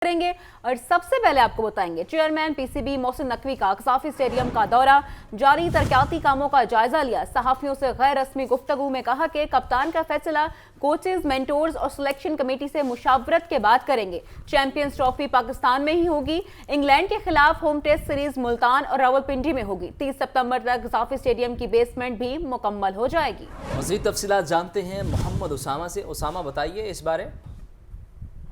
करेंगे। और सबसे पहले आपको बताएंगे चेयरमैन पीसीबी मोहसिन नकवी का कसाफी स्टेडियम का दौरा, जारी तरक्याती कामों का जायजा लिया। सहाफियों से गैर रस्मी गुफ्तगू में कहा कि कप्तान का फैसला कोचेज, मेंटोर्स और सिलेक्शन कमेटी से मुशावरत के बाद करेंगे। चैंपियंस ट्रॉफी पाकिस्तान में ही होगी। इंग्लैंड के खिलाफ होम टेस्ट सीरीज मुल्तान और रावलपिंडी में होगी। 30 सितंबर तक कसाफी स्टेडियम की बेसमेंट भी मुकम्मल हो जाएगी। मज़ीद तफसीलात जानते हैं मोहम्मद उसामा से। उसामा, बताइए इस बारे।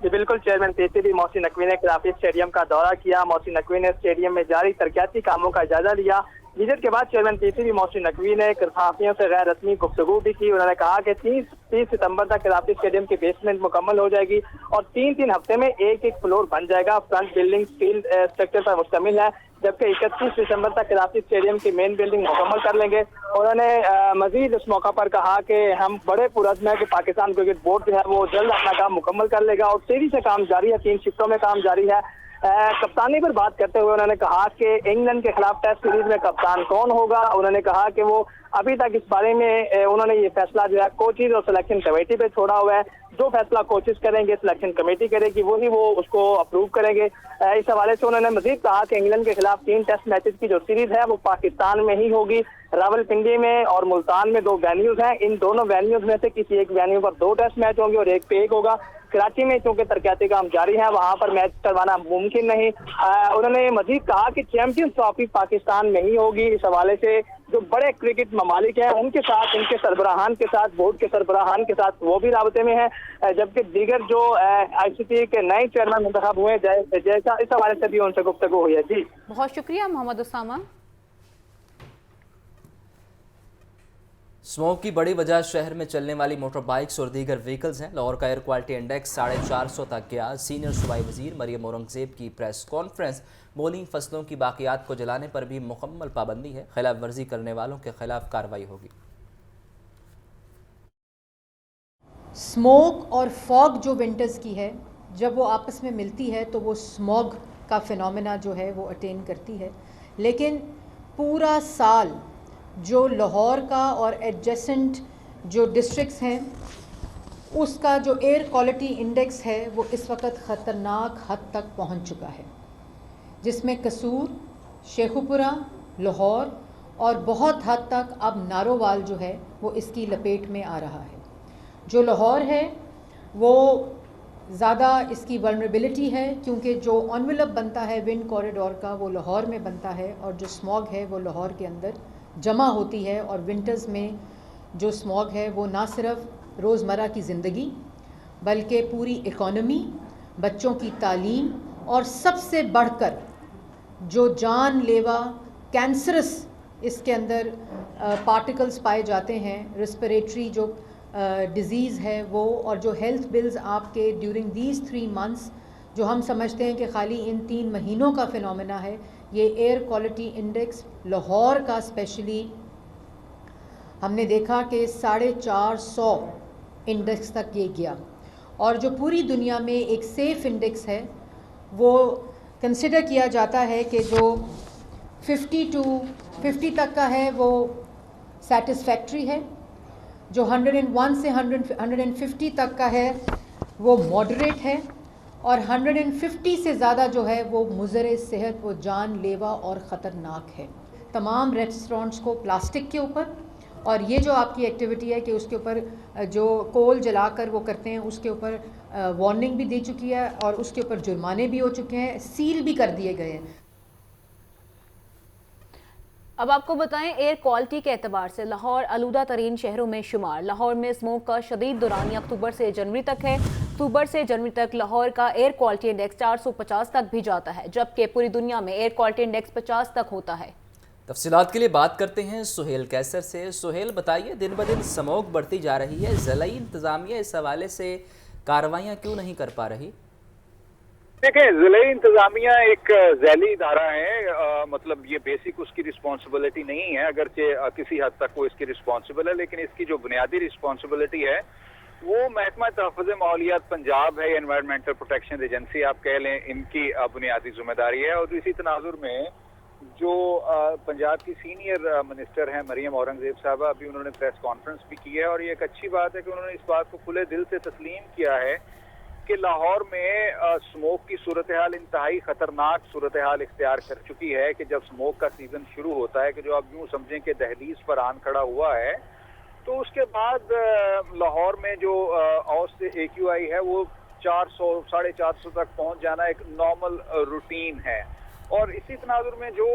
जी बिल्कुल, चेयरमैन पीसीबी मोहसिन नकवी ने कसाफी स्टेडियम का दौरा किया। मोहसिन नकवी ने स्टेडियम में जारी तरक्याती कामों का जायजा लिया। विजिट के बाद चेयरमैन पीसीबी मोहसिन नकवी ने सहाफियों से गैर रस्मी गुफ्तगू भी की। उन्होंने कहा कि 30 सितंबर तक कसाफी स्टेडियम की बेसमेंट मुकम्मल हो जाएगी और 3 हफ्ते में एक फ्लोर बन जाएगा। फ्रंट बिल्डिंग स्टील स्ट्रक्चर पर मुश्तमिल है, जबकि 31 दिसंबर तक कसाफी स्टेडियम की मेन बिल्डिंग मुकम्मल कर लेंगे। उन्होंने मजीद इस मौका पर कहा कि हम बड़े पुरज़्म है कि पाकिस्तान क्रिकेट बोर्ड जो है वो जल्द अपना काम मुकम्मल कर लेगा और तेजी से काम जारी है, 3 शिफ्टों में काम जारी है। कप्तानी पर बात करते हुए उन्होंने कहा कि इंग्लैंड के खिलाफ टेस्ट सीरीज में कप्तान कौन होगा। उन्होंने कहा कि वो अभी तक इस बारे में उन्होंने ये फैसला जो है कोचेज और सिलेक्शन कमेटी पे छोड़ा हुआ है। जो फैसला कोचेज करेंगे, सिलेक्शन कमेटी करेगी, वही वो उसको अप्रूव करेंगे। इस हवाले से उन्होंने मजीद कहा कि इंग्लैंड के खिलाफ 3 टेस्ट मैचेस की जो सीरीज है वो पाकिस्तान में ही होगी। रावलपिंडी में और मुल्तान में 2 वेन्यूज हैं। इन दोनों वेन्यूज में से किसी एक वेन्यू पर 2 टेस्ट मैच होंगे और एक पे एक होगा। कराची में चूंकि तरक्याती काम जारी है, वहां पर मैच करवाना मुमकिन नहीं। उन्होंने मजीद कहा कि चैंपियंस ट्रॉफी पाकिस्तान में ही होगी। इस हवाले से जो बड़े क्रिकेट ममालिक हैं उनके साथ, इनके सरबराहान के साथ, बोर्ड के सरबराहान के साथ वो भी राबते में है, जबकि दीगर जो आईसीसी के नए चेयरमैन मुंतखब हुए जैसा, इस हवाले से भी उनसे गुफ्तगू हुई है। जी बहुत शुक्रिया मोहम्मद उसामा। स्मोक की बड़ी वजह शहर में चलने वाली मोटर बाइक्स और दीगर व्हीकल्स हैं। लाहौर का एयर क्वालिटी इंडेक्स 450 तक गया। सीनियर सूबाई वजीर मरियम औरंगजेब की प्रेस कॉन्फ्रेंस। बोली, फसलों की बाकियात को जलाने पर भी मुकम्मल पाबंदी है। खिलाफ वर्जी करने वालों के खिलाफ कार्रवाई होगी। स्मोक और फॉग जो विंटर्स की है, जब वो आपस में मिलती है तो वो स्मॉग का फिनोमेना जो है वो अटेन करती है। लेकिन पूरा साल जो लाहौर का और एडजेसेंट जो डिस्ट्रिक्ट्स हैं उसका जो एयर क्वालिटी इंडेक्स है वो इस वक्त ख़तरनाक हद तक पहुंच चुका है, जिसमें कसूर, शेखुपुरा, लाहौर और बहुत हद तक अब नारोवाल जो है वो इसकी लपेट में आ रहा है। जो लाहौर है वो ज़्यादा इसकी वल्नरेबिलिटी है, क्योंकि जो एनवेलप बनता है विंड कॉरिडोर का वो लाहौर में बनता है और जो स्मॉग है वो लाहौर के अंदर जमा होती है। और विंटर्स में जो स्मॉग है वो ना सिर्फ रोज़मर्रा की ज़िंदगी बल्कि पूरी इकॉनमी, बच्चों की तालीम और सबसे बढ़कर जो जानलेवा कैंसरस इसके अंदर पार्टिकल्स पाए जाते हैं, रिस्पिरेटरी जो डिज़ीज़ है वो, और जो हेल्थ बिल्स आपके ड्यूरिंग दीज 3 मंथ्स जो हम समझते हैं कि खाली इन 3 महीनों का फिनोमेना है, ये एयर क्वालिटी इंडेक्स लाहौर का स्पेशली हमने देखा कि 450 इंडेक्स तक ये गया। और जो पूरी दुनिया में एक सेफ़ इंडेक्स है वो कंसिडर किया जाता है कि जो 50 तक का है वो सेटिस्फैक्ट्री है, जो 101 से 150 तक का है वो मॉडरेट है, और 150 से ज़्यादा जो है वो मुज़र सेहत, वो जानलेवा और ख़तरनाक है। तमाम रेस्टोरेंट्स को प्लास्टिक के ऊपर, और ये जो आपकी एक्टिविटी है कि उसके ऊपर जो कोल जलाकर वो करते हैं उसके ऊपर वार्निंग भी दे चुकी है और उसके ऊपर जुर्माने भी हो चुके हैं, सील भी कर दिए गए हैं। अब आपको बताएं, एयर क्वालिटी के एतबार से लाहौर आलूदा तरीन शहरों में शुमार। लाहौर में स्मोक का शदीद दौरानिया अक्टूबर से जनवरी तक है। अक्टूबर से जनवरी तक लाहौर का एयर क्वालिटी इंडेक्स 450 तक भी जाता है, जबकि पूरी दुनिया में एयर क्वालिटी इंडेक्स 50 तक होता है। तफसीलात के लिए बात करते हैं सुहेल कैसर से। सुहेल, बताइए, दिन ब दिन स्मोक बढ़ती जा रही है, ज़िला इंतज़ामिया इस हवाले से कार्रवाइयाँ क्यों नहीं कर पा रही? देखिए, ज़िला इंतजामिया एक ज़ैली इदारा है, मतलब ये बेसिक उसकी रिस्पॉन्सिबिलिटी नहीं है, अगरचे किसी हद तक वो इसकी रिस्पॉन्सिबल है, लेकिन इसकी जो बुनियादी रिस्पॉन्सिबिलिटी है वो महकमा तहफ़्फ़ुज़ माहौलियात पंजाब है, एनवायरमेंटल प्रोटेक्शन एजेंसी आप कह लें, इनकी बुनियादी जिम्मेदारी है। और इसी तनाजुर में जो पंजाब की सीनियर मिनिस्टर हैं मरियम औरंगजेब साहबा, अभी उन्होंने प्रेस कॉन्फ्रेंस भी की है और ये एक अच्छी बात है कि उन्होंने इस बात को खुले दिल से तस्लीम किया है कि लाहौर में स्मोक की सूरत हाल इंतहाई खतरनाक सूरत हाल इख्तियार कर चुकी है कि जब स्मोक का सीजन शुरू होता है कि जो आप यूं समझें कि दहलीज पर आन खड़ा हुआ है, तो उसके बाद लाहौर में जो औसत से AQI है वो 400 450 तक पहुंच जाना एक नॉर्मल रूटीन है। और इसी तनाजुर में जो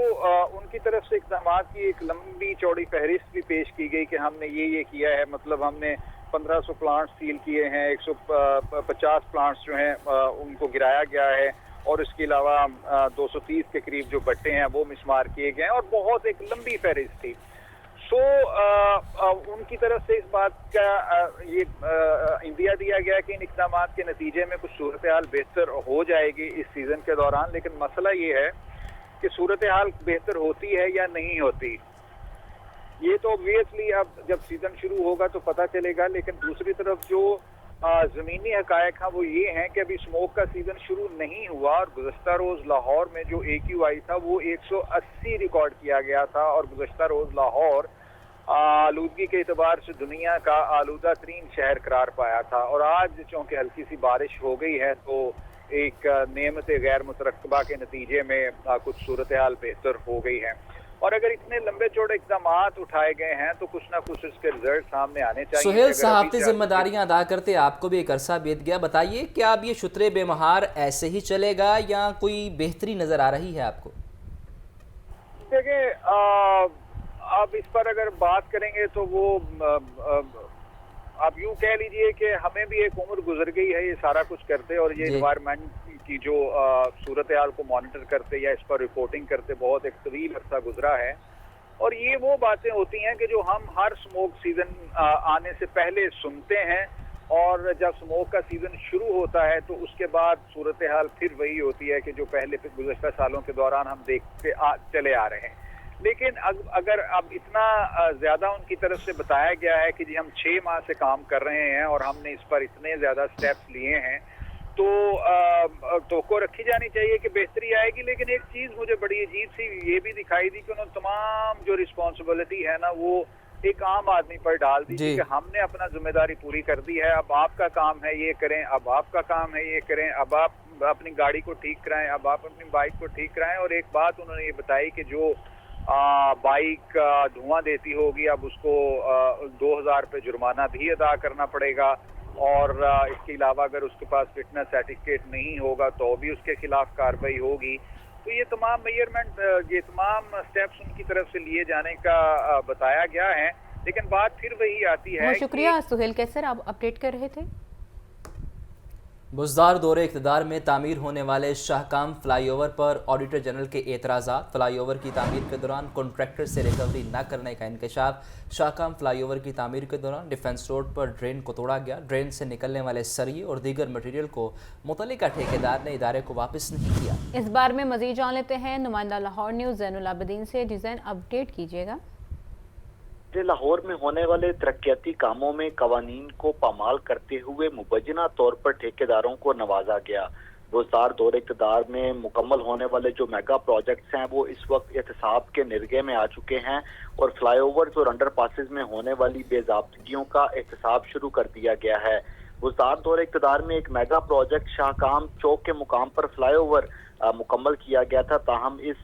उनकी तरफ से इक़दाम की एक लंबी चौड़ी फहरिस्त भी पेश की गई कि हमने ये किया है, मतलब हमने 1500 प्लांट्स सील किए हैं, 150 प्लांट्स जो हैं उनको गिराया गया है, और इसके अलावा 230 के करीब जो बट्टे हैं वो मिसमार किए गए हैं, और बहुत एक लंबी फहरिस्त थी। उनकी तरफ से इस बात का ये इंदिया दिया गया कि इन इक़दाम के नतीजे में कुछ सूरत हाल बेहतर हो जाएगी इस सीज़न के दौरान, लेकिन मसला ये है कि सूरत हाल बेहतर होती है या नहीं होती, ये तो ऑब्वियसली अब जब सीजन शुरू होगा तो पता चलेगा। लेकिन दूसरी तरफ जो ज़मीनी हकायक हैं वो ये हैं कि अभी स्मोक का सीजन शुरू नहीं हुआ, और गुज़श्ता रोज़ लाहौर में जो AQI था वो 180 रिकॉर्ड किया गया था, और गुज़श्ता रोज़ लाहौर आलूदगी के एतबार से दुनिया का आलूदा तरीन शहर करार पाया था। और आज चूँकि हल्की सी बारिश हो गई है तो एक नेमत गैर मुतरक्बा के नतीजे में कुछ सूरत हाल बेहतर हो गई है। और अगर इतने लंबे चौड़े इक़दाम उठाए गए हैं तो कुछ ना कुछ इसके रिजल्ट सामने आने चाहिए। सुहेल, सहाफ़ती जिम्मेदारियां अदा करते आपको भी एक अरसा बीत गया, बताइए क्या अब ये शुतरे बेमहार ऐसे ही चलेगा या कोई बेहतरी नजर आ रही है आपको? देखिए, अब इस पर अगर बात करेंगे तो वो आप यूं कह लीजिए कि हमें भी एक उम्र गुजर गई है ये सारा कुछ करते, और ये एनवायरनमेंट की जो सूरत हाल को मॉनिटर करते या इस पर रिपोर्टिंग करते बहुत एक तवील अरसा गुजरा है। और ये वो बातें होती हैं कि जो हम हर स्मोक सीजन आने से पहले सुनते हैं, और जब स्मोक का सीजन शुरू होता है तो उसके बाद सूरत हाल फिर वही होती है कि जो पहले गुज़श्ता सालों के दौरान हम देखते चले आ रहे हैं। लेकिन अगर अब इतना ज्यादा उनकी तरफ से बताया गया है कि जी हम 6 माह से काम कर रहे हैं और हमने इस पर इतने ज्यादा स्टेप्स लिए हैं, तो को रखी जानी चाहिए कि बेहतरी आएगी। लेकिन एक चीज मुझे बड़ी अजीब सी ये भी दिखाई दी कि उन्होंने तमाम जो रिस्पॉन्सिबिलिटी है ना वो एक आम आदमी पर डाल दी कि हमने अपना जिम्मेदारी पूरी कर दी है, अब आपका काम है ये करें, अब आपका काम है ये करें, अब आप अपनी गाड़ी को ठीक कराएं, अब आप अपनी बाइक को ठीक कराएं। और एक बात उन्होंने ये बताई कि जो बाइक धुआं देती होगी अब उसको 2000 रुपये जुर्माना भी अदा करना पड़ेगा, और इसके अलावा अगर उसके पास फिटनेस सर्टिफिकेट नहीं होगा तो भी उसके खिलाफ कार्रवाई होगी। तो ये तमाम मेजरमेंट, ये तमाम स्टेप्स उनकी तरफ से लिए जाने का बताया गया है। लेकिन बात फिर वही आती है। शुक्रिया सुहेल कैसर, आप अपडेट कर रहे थे। बुज़दार दौरे इक़्तिदार में तामीर होने वाले शाहकाम फ्लाईओवर पर ऑडिटर जनरल के एतराज़ात। फ्लाईओवर की तामीर के दौरान कॉन्ट्रैक्टर से रिकवरी न करने का इंकशाफ। शाहकाम फ्लाईओवर की तामीर के दौरान डिफेंस रोड पर ड्रेन को तोड़ा गया। ड्रेन से निकलने वाले सरिये और दीगर मटीरियल को मुतल्लिका ठेकेदार ने इदारे को वापस नहीं किया। इस बार में मज़ीद जान लेते हैं नुमाइंदा लाहौर न्यूज़ ज़ैनुल आबिदीन से। डिज़ाइन अपडेट कीजिएगा। लाहौर में होने वाले तरक्याती कामों में कवानीन को पामाल करते हुए मुबैना तौर पर ठेकेदारों को नवाजा गया। रोजगार दौरे इक़्तिदार में मुकम्मल होने वाले जो मेगा प्रोजेक्ट्स हैं वो इस वक्त एहतसाब के निर्गे में आ चुके हैं, और फ्लाईओवर्स और अंडर पासिस में होने वाली बेज़ाब्तगियों का एहतसाब शुरू कर दिया गया है। रोजगार दौरे इक़्तिदार में एक मेगा प्रोजेक्ट शाहकाम चौक के मुकाम पर फ्लाईओवर मुकम्मल किया गया था, ताहम इस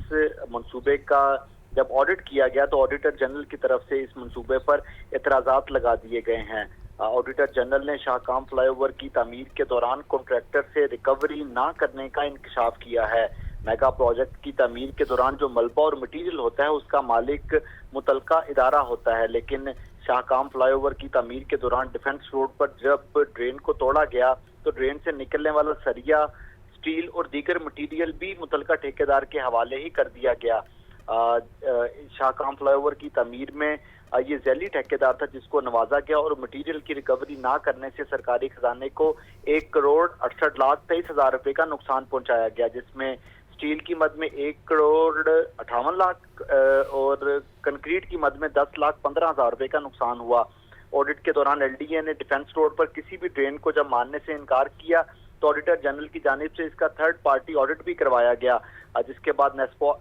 मनसूबे का जब ऑडिट किया गया तो ऑडिटर जनरल की तरफ से इस मंसूबे पर एतराज़ात लगा दिए गए हैं। ऑडिटर जनरल ने शाहकाम फ्लाईओवर की तामीर के दौरान कॉन्ट्रैक्टर से रिकवरी ना करने का इंकशाफ किया है। मेगा प्रोजेक्ट की तामीर के दौरान जो मलबा और मटीरियल होता है उसका मालिक मुतलका इदारा होता है, लेकिन शाहकाम फ्लाईओवर की तामीर के दौरान डिफेंस रोड पर जब ड्रेन को तोड़ा गया तो ड्रेन से निकलने वाला सरिया, स्टील और दीगर मटीरियल भी मुतलका ठेकेदार के हवाले ही कर दिया गया। शाहकाम फ्लाईओवर की तामीर में ये जैली ठेकेदार था जिसको नवाजा गया, और मटीरियल की रिकवरी ना करने से सरकारी खजाने को 1,68,23,000 रुपए का नुकसान पहुंचाया गया, जिसमें स्टील की मद में 1,58,00,000 और कंक्रीट की मद में 10,15,000 रुपए का नुकसान हुआ। ऑडिट के दौरान LDA ने डिफेंस रोड पर किसी भी ड्रेन को जब मानने से इनकार किया तो ऑडिटर जनरल की जानिब से इसका थर्ड पार्टी ऑडिट भी करवाया गया, जिसके बाद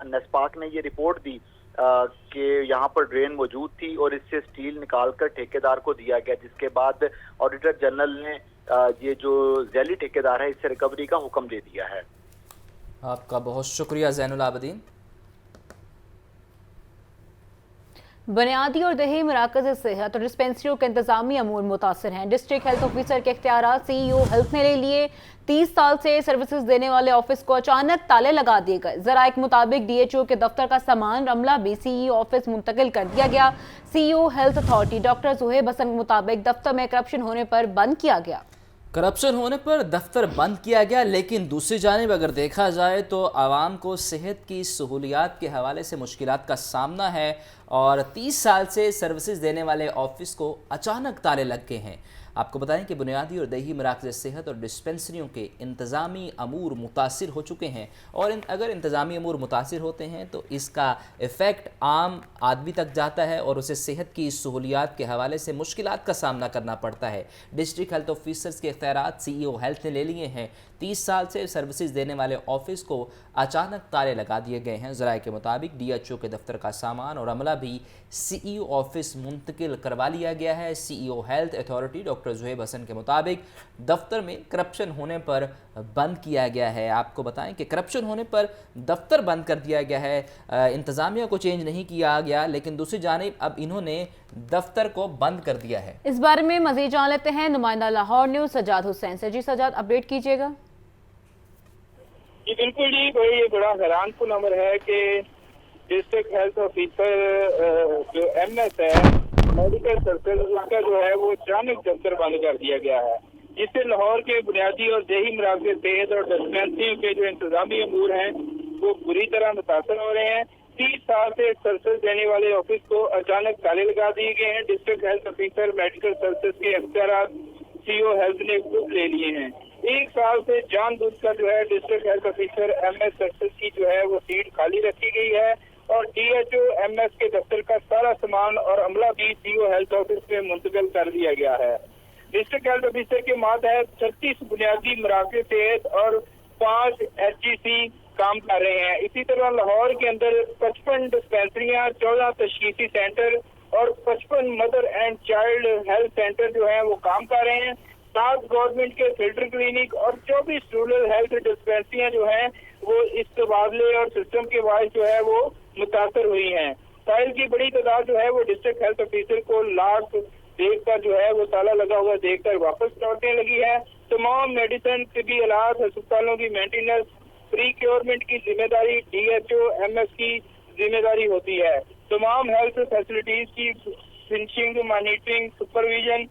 नेस्पाक ने ये रिपोर्ट दी कि यहाँ पर ड्रेन मौजूद थी और इससे स्टील निकालकर ठेकेदार को दिया गया, जिसके बाद ऑडिटर जनरल ने ये जो जैली ठेकेदार है इससे रिकवरी का हुक्म दे दिया है। आपका बहुत शुक्रिया ज़ैनुल आबदीन। बुनियादी और दही मराकज़ सेहत और डिस्पेंसरियों के इंतजामी अमूर मुतासर हैं। डिस्ट्रिक्ट हेल्थ ऑफिसर के इख्तियारात CEO हेल्थ ने ले लिए। 30 साल से सर्विसेज देने वाले ऑफिस को अचानक ताले लगा दिए गए। ज़राए के मुताबिक DHO के दफ्तर का सामान रमला BCE ऑफिस मुंतकिल कर दिया गया। CEO health authority doctor Zuhaib Hasan के मुताबिक दफ्तर में करप्शन होने पर बंद किया गया। करप्शन होने पर दफ्तर बंद किया गया, लेकिन दूसरी जानिब अगर देखा जाए तो आवाम को सेहत की सहूलियात के हवाले से मुश्किलात का सामना है और 30 साल से सर्विसेज देने वाले ऑफिस को अचानक ताले लग गए हैं। आपको बताएं कि बुनियादी और दही मराकज़ सेहत और डिस्पेंसरियों के इंतज़ामी अमूर मुतासिर हो चुके हैं और अगर इंतज़ामी अमूर मुतासिर होते हैं तो इसका इफ़ेक्ट आम आदमी तक जाता है और उसे सेहत की सहूलियात के हवाले से मुश्किलात का सामना करना पड़ता है। डिस्ट्रिक्ट हेल्थ ऑफिसर्स के इख्तियारात CEO हेल्थ ने ले लिए हैं। 30 साल से सर्विसेज देने वाले ऑफिस को अचानक ताले लगा दिए गए हैं। ज़राए के मुताबिक DHO के दफ्तर का सामान और अमला भी CEO ऑफिस मुंतकिल करवा लिया गया है। CEO health authority doctor Zuhaib Hasan के मुताबिक दफ्तर में करप्शन होने पर बंद किया गया है। आपको बताएं कि करप्शन होने पर दफ्तर बंद कर दिया गया है, इंतज़ामिया को चेंज नहीं किया गया, लेकिन दूसरी जानिब अब इन्होंने दफ्तर को बंद कर दिया है। इस बारे में मज़ीद जान लेते हैं नुमाइंदा लाहौर न्यूज़ सज्जाद हुसैन से। जी सज्जाद, अपडेट कीजिएगा। जी बिल्कुल जी, ये बड़ा हैरानकुन अमर है कि डिस्ट्रिक्ट हेल्थ ऑफिसर जो MS है मेडिकल सर्कल, उसका जो है वो अचानक दफ्तर बंद कर दिया गया है, जिससे लाहौर के बुनियादी और दही मराकज़ सेहत और डिस्पेंसरियों के जो इंतजामी अमूर हैं वो बुरी तरह मुतासर हो रहे हैं। 30 साल से सर्विस देने वाले ऑफिस को अचानक ताले लगा दिए गए हैं। District health officer medical services के इख्तियारात CEO हेल्थ ने खुद ले लिए हैं। 1 साल से जान बूझ कर जो है district health officer MS services की जो है वो सीट खाली रखी गई है और DHO MS के दफ्तर का सारा सामान और अमला भी CEO हेल्थ ऑफिस में मुंतकिल कर दिया गया है। डिस्ट्रिक्ट हेल्थ ऑफिसर के मातहत 36 बुनियादी मराकज़ सेहत और 5 HGC काम कर रहे हैं। इसी तरह लाहौर के अंदर 55 डिस्पेंसरियां, 14 तशखीसी सेंटर और 55 mother and child health centre जो है वो काम कर रहे हैं। 7 गवर्नमेंट के फिल्टर क्लिनिक और 24 रूरल हेल्थ डिस्पेंसरियां जो हैं वो इस तबादले और सिस्टम के बायस जो है वो मुतासर हुई हैं। फाइल की बड़ी तादाद जो है वो डिस्ट्रिक्ट हेल्थ ऑफिसर को लाख देखकर जो है वो ताला लगा हुआ देखकर वापस लौटने लगी है। तमाम मेडिसिन, तिबी इलाज, अस्पतालों की मेंटेनेंस, प्रीक्योरमेंट की जिम्मेदारी DHO MS की जिम्मेदारी होती है। तमाम हेल्थ फैसिलिटीज की फिनिशिंग, मॉनिटरिंग, सुपरविजन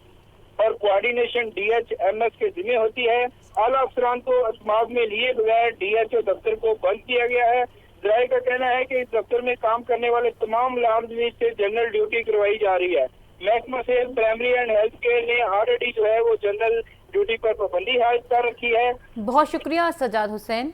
और कोऑर्डिनेशन DHMS के जिम्मे होती है। आला अफसरान को अस्माब में लिए बगैर DHO दफ्तर को बंद किया गया है। ज़राए का कहना है कि इस दफ्तर में काम करने वाले तमाम मुलाजिमीन से जनरल ड्यूटी करवाई जा रही है। महकमा सेहत, प्राइमरी एंड हेल्थ केयर ने ऑलरेडी जो है वो जनरल ड्यूटी पर पाबंदी हायद कर रखी है। बहुत शुक्रिया सज्जाद हुसैन।